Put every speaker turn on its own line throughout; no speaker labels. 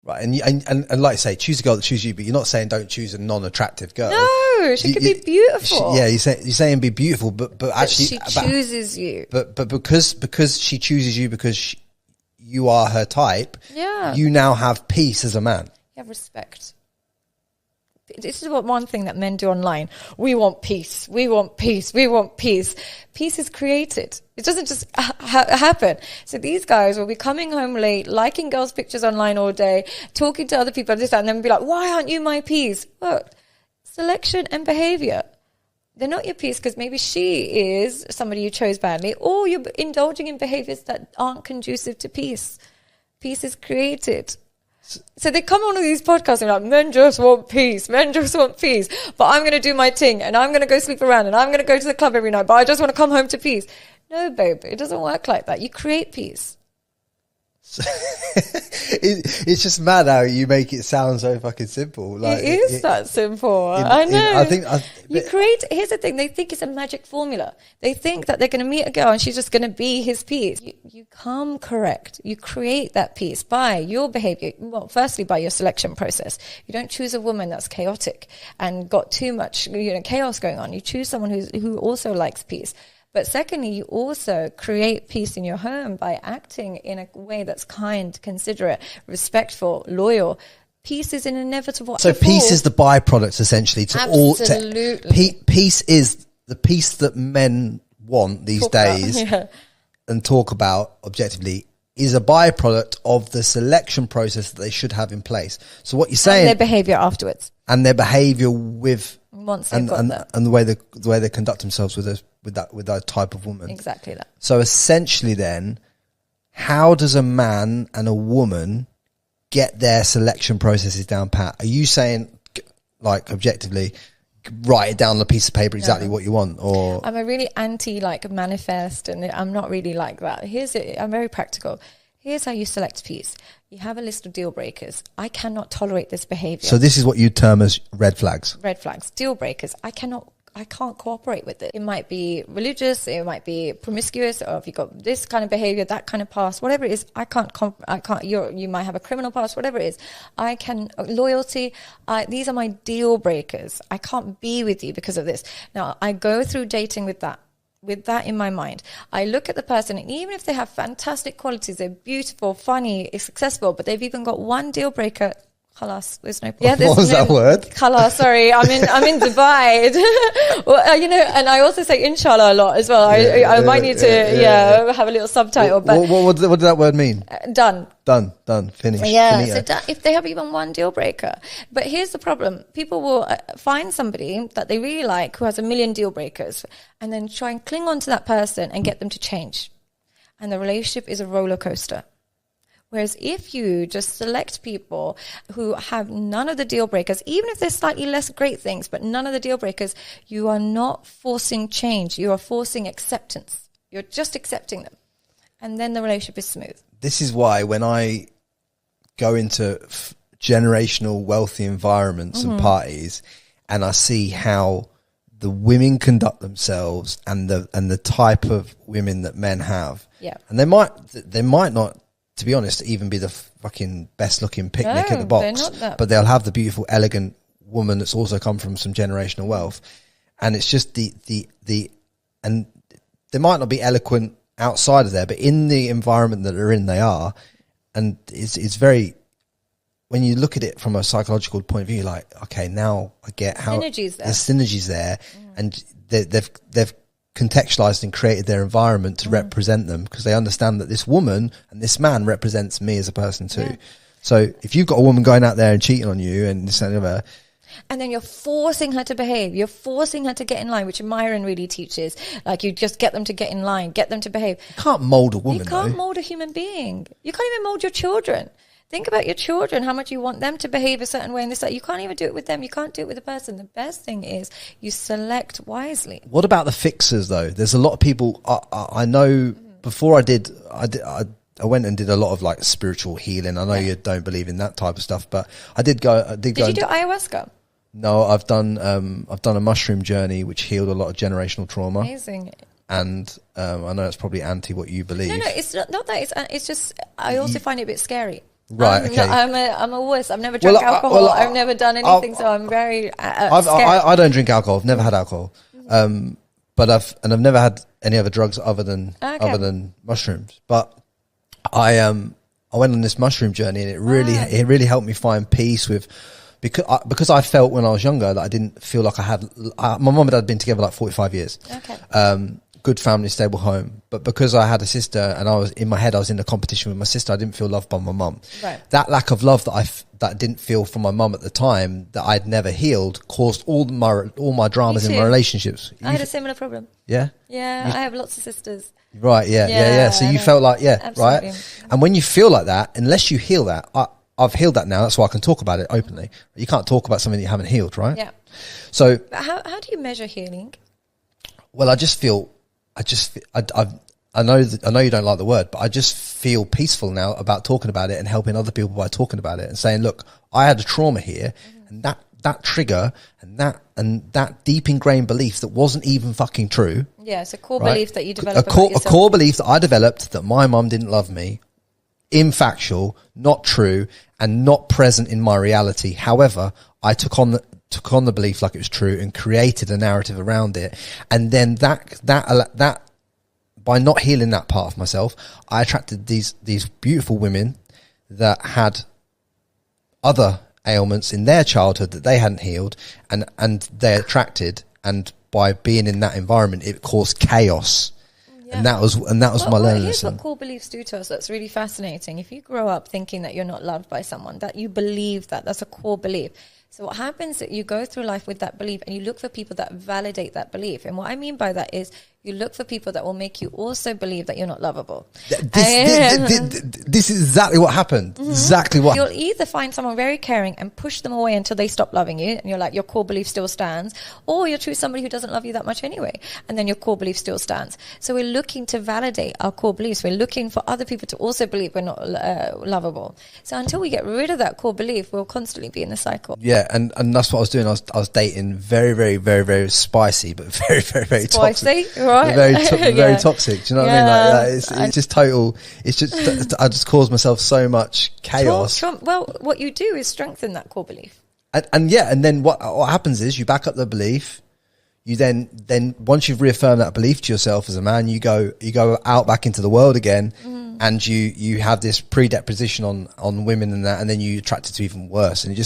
Right, and like I say, choose a girl that chooses you, but you're not saying don't choose a non-attractive girl.
No, she could be beautiful.
You're saying be beautiful, but actually
she chooses you.
But because she chooses you because you are her type.
Yeah,
you now have peace as a man.
You have respect. This is one thing that men do online. We want peace. We want peace. We want peace. Peace is created. It doesn't just happen. So these guys will be coming home late, liking girls' pictures online all day, talking to other people, this, that, and then be like, why aren't you my peace? Look, selection and behavior. They're not your peace because maybe she is somebody you chose badly, or you're indulging in behaviors that aren't conducive to peace. Peace is created. So they come on all these podcasts and they're like, men just want peace, but I'm going to do my thing and I'm going to go sleep around and I'm going to go to the club every night, but I just want to come home to peace. No, babe, it doesn't work like that. You create peace.
It's just mad how you make it sound so fucking simple. Like,
it is that simple. I know. Here's the thing. They think it's a magic formula. They think that they're going to meet a girl and she's just going to be his peace. You come correct. You create that peace by your behavior. Well, firstly, by your selection process. You don't choose a woman that's chaotic and got too much, chaos going on. You choose someone who also likes peace. But secondly, you also create peace in your home by acting in a way that's kind, considerate, respectful, loyal. Peace is an inevitable.
So peace is the byproduct, essentially, to
Absolutely.
all. Peace is the peace that men want these days and talk about objectively is a byproduct of the selection process that they should have in place. So what you're saying,
and their behavior afterwards,
and their behavior with
once they've got that,
and the way they conduct themselves with that type of woman.
Exactly that.
So essentially, then, how does a man and a woman get their selection processes down pat? Are you saying, like, objectively, write it down on a piece of paper exactly what you want? Or
I'm a really anti manifest, and I'm not really like that. I'm very practical. Here's how you select peace. You have a list of deal breakers. I cannot tolerate this behavior.
So this is what you term as red flags.
Red flags, deal breakers. I can't cooperate with it. It might be religious, it might be promiscuous, or if you've got this kind of behavior, that kind of past, whatever it is, I can't, you might have a criminal past, whatever it is. Loyalty, these are my deal breakers. I can't be with you because of this. Now, I go through dating with that in my mind. I look at the person, and even if they have fantastic qualities, they're beautiful, funny, successful, but they've even got one deal breaker. Khalas, there's no.
Yeah, what was that word?
Khalas, sorry, I'm in Dubai. Well, and I also say inshallah a lot as well. I might need to have a little subtitle. But
what did that word mean?
Done,
finished.
Yeah, so if they have even one deal breaker. But here's the problem: people will find somebody that they really like who has a million deal breakers, and then try and cling on to that person and get them to change, and the relationship is a roller coaster. Whereas if you just select people who have none of the deal breakers, even if there's slightly less great things, but none of the deal breakers, you are not forcing change. You are forcing acceptance. You're just accepting them. And then the relationship is smooth.
This is why when I go into generational wealthy environments and parties, and I see how the women conduct themselves and the type of women that men have.
Yeah.
And they might not, to be honest, even be the fucking best looking picnic at the box, but they'll have the beautiful, elegant woman that's also come from some generational wealth. And it's just and they might not be eloquent outside of there, but in the environment that they're in, they are. And it's very, when you look at it from a psychological point of view, like, okay, now I get how there's synergies there, and they've contextualized and created their environment to represent them, because they understand that this woman and this man represents me as a person too. Yeah. So if you've got a woman going out there and cheating on you and this and that,
and then you're forcing her to behave, you're forcing her to get in line, which Myron really teaches. Like, you just get them to get in line, get them to behave.
You can't mold a woman.
You can't mold a human being. You can't even mold your children. Think about your children, how much you want them to behave a certain way, and this, you can't even do it with them. You can't do it with the person. The best thing is you select wisely.
What about the fixers though? There's a lot of people I know. Before I went and did a lot of like spiritual healing. I know you don't believe in that type of stuff, but I did go. Did you
do ayahuasca?
No, I've done a mushroom journey which healed a lot of generational trauma.
Amazing.
And I know it's probably anti what you believe.
No, it's not that. It's just I also find it a bit scary.
Right. Okay.
I'm a wuss. I've never drunk alcohol. I've never done anything, so I'm very scared.
I don't drink alcohol. I've never had alcohol. But I've never had any other drugs other than mushrooms. But I went on this mushroom journey, and it really helped me find peace with, because I felt when I was younger that I didn't feel like I had. My mum and dad had been together like 45 years.
Okay.
Good family, stable home. But because I had a sister, and I was in a competition with my sister, I didn't feel loved by my mum.
Right.
That lack of love that I didn't feel from my mum at the time, that I'd never healed, caused all my dramas in my relationships.
I had a similar problem.
Yeah.
Yeah, I have lots of sisters.
Right. Yeah. So you felt like
absolutely.
right. And when you feel like that, unless you heal that, I've healed that now. That's why I can talk about it openly. You can't talk about something that you haven't healed, right?
Yeah.
So
but how do you measure healing?
Well, I know you don't like the word, but I just feel peaceful now about talking about it and helping other people by talking about it and saying, look, I had a trauma here, and that trigger and that deep ingrained belief that wasn't even fucking true.
Yeah, it's a core belief that you developed.
A core belief that I developed, that my mum didn't love me, infactual, not true, and not present in my reality. However, I took on the belief like it was true and created a narrative around it. And then that by not healing that part of myself, I attracted these beautiful women that had other ailments in their childhood that they hadn't healed, and they attracted, and by being in that environment, it caused chaos. Yeah. And that was my learning lesson.
Here's what core beliefs do to us. That's really fascinating. If you grow up thinking that you're not loved by someone, that you believe that's a core belief. So what happens is that you go through life with that belief, and you look for people that validate that belief. And what I mean by that is you look for people that will make you also believe that you're not lovable.
This is exactly what happened. Mm-hmm. Exactly what.
You'll either find someone very caring and push them away until they stop loving you, and you're like, your core belief still stands, or you'll choose somebody who doesn't love you that much anyway, and then your core belief still stands. So we're looking to validate our core beliefs. We're looking for other people to also believe we're not lovable. So until we get rid of that core belief, we'll constantly be in the cycle.
Yeah, and that's what I was doing. I was dating very, very, very, very spicy, but very, very, very
spicy,
toxic.
Right?
Very toxic. Do you know what I mean? Like it's just total. It's just I just caused myself so much chaos.
Well, what you do is strengthen that core belief.
And then what happens is you back up the belief. You then once you've reaffirmed that belief to yourself as a man, you go out back into the world again, and you have this predisposition on women and that, and then you attract it to even worse, and you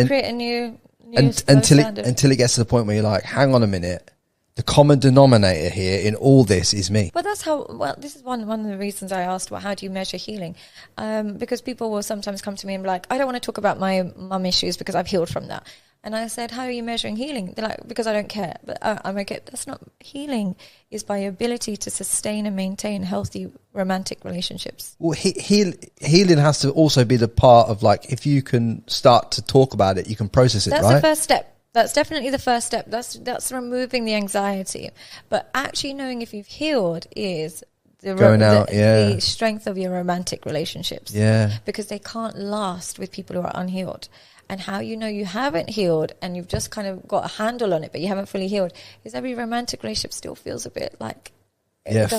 create a new
until it gets to the point where you're like, hang on a minute. The common denominator here in all this is me.
Well, this is one of the reasons I asked, how do you measure healing? Because people will sometimes come to me and be like, I don't want to talk about my mum issues because I've healed from that. And I said, how are you measuring healing? They're like, because I don't care. But I'm like, that's not healing. Is by your ability to sustain and maintain healthy romantic relationships.
Well, healing has to also be the part of, like, if you can start to talk about it, you can process it, right?
That's the first step. That's definitely the first step. That's removing the anxiety. But actually knowing if you've healed is the strength of your romantic relationships.
Yeah.
Because they can't last with people who are unhealed. And how you know you haven't healed and you've just kind of got a handle on it, but you haven't fully healed, is every romantic relationship still feels a bit like...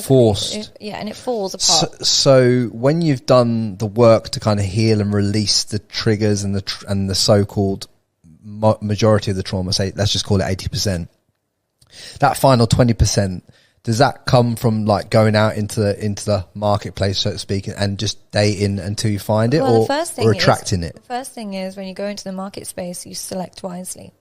forced.
And it falls apart.
So when you've done the work to kind of heal and release the triggers and the so-called majority of the trauma, say let's just call it 80%, that final 20%, does that come from like going out into the marketplace, so to speak, and just dating until you find it, or attracting it?
The first thing is, when you go into the market space, you select wisely.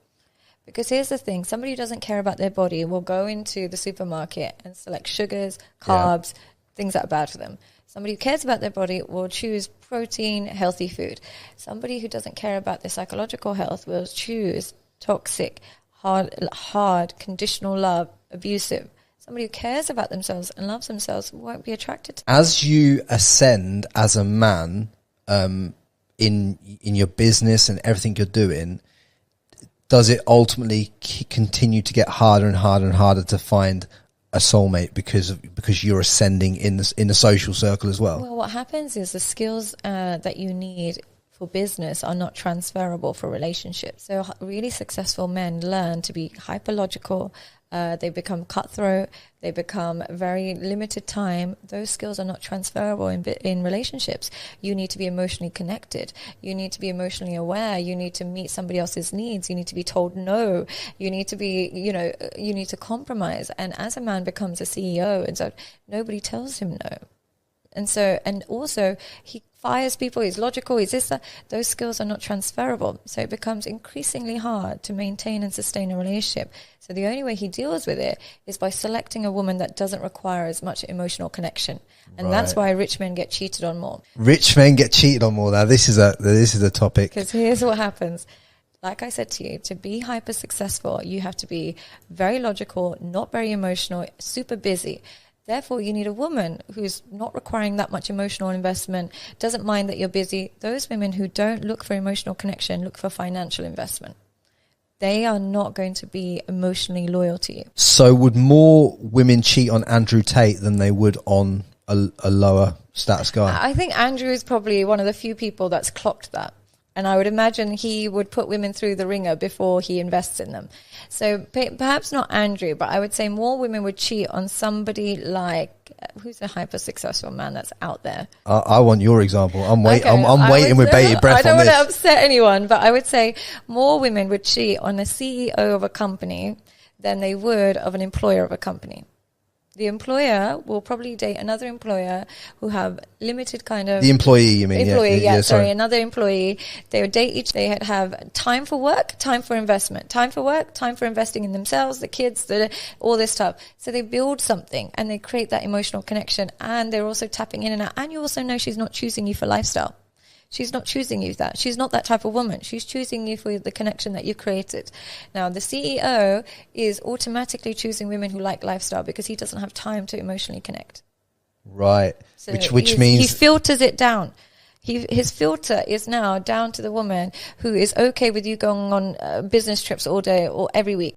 Because here's the thing, somebody who doesn't care about their body will go into the supermarket and select sugars, carbs, things that are bad for them. Somebody who cares about their body will choose protein, healthy food. Somebody who doesn't care about their psychological health will choose toxic, hard, conditional love, abusive. Somebody who cares about themselves and loves themselves won't be attracted to them.
As you ascend as a man in your business and everything you're doing, does it ultimately continue to get harder and harder and harder to find a soulmate because you're ascending in the social circle as well?
Well, what happens is the skills that you need for business are not transferable for relationships. So really successful men learn to be hyperlogical, they become cutthroat, they become very limited time. Those skills are not transferable in relationships. You need to be emotionally connected. You need to be emotionally aware. You need to meet somebody else's needs. You need to be told no. You need to be, you need to compromise. And as a man becomes a CEO, and so nobody tells him no. And also he fires people, he's logical, he's this, that. Those skills are not transferable. So it becomes increasingly hard to maintain and sustain a relationship. So the only way he deals with it is by selecting a woman that doesn't require as much emotional connection. And that's why rich men get cheated on more.
Rich men get cheated on more. Now this is a topic.
Because here's what happens. Like I said to you, to be hyper successful, you have to be very logical, not very emotional, super busy. Therefore, you need a woman who's not requiring that much emotional investment, doesn't mind that you're busy. Those women who don't look for emotional connection look for financial investment. They are not going to be emotionally loyal to you.
So would more women cheat on Andrew Tate than they would on a lower status guy?
I think Andrew is probably one of the few people that's clocked that. And I would imagine he would put women through the ringer before he invests in them. So perhaps not Andrew, but I would say more women would cheat on somebody like, who's a hyper successful man that's out there? I
want your example. I'm waiting with bated breath on this.
I don't want to upset anyone, but I would say more women would cheat on the CEO of a company than they would of an employer of a company. The employer will probably date another employer who have limited kind of...
The employee, you mean?
Sorry, another employee. They would date each... They have time for work, time for investment. Time for work, time for investing in themselves, the kids, all this stuff. So they build something and they create that emotional connection, and they're also tapping in and out. And you also know she's not choosing you for lifestyle. She's not choosing you that. She's not that type of woman. She's choosing you for the connection that you created. Now, the CEO is automatically choosing women who like lifestyle because he doesn't have time to emotionally connect.
Right. So which means...
He filters it down. His filter is now down to the woman who is okay with you going on business trips all day or every week.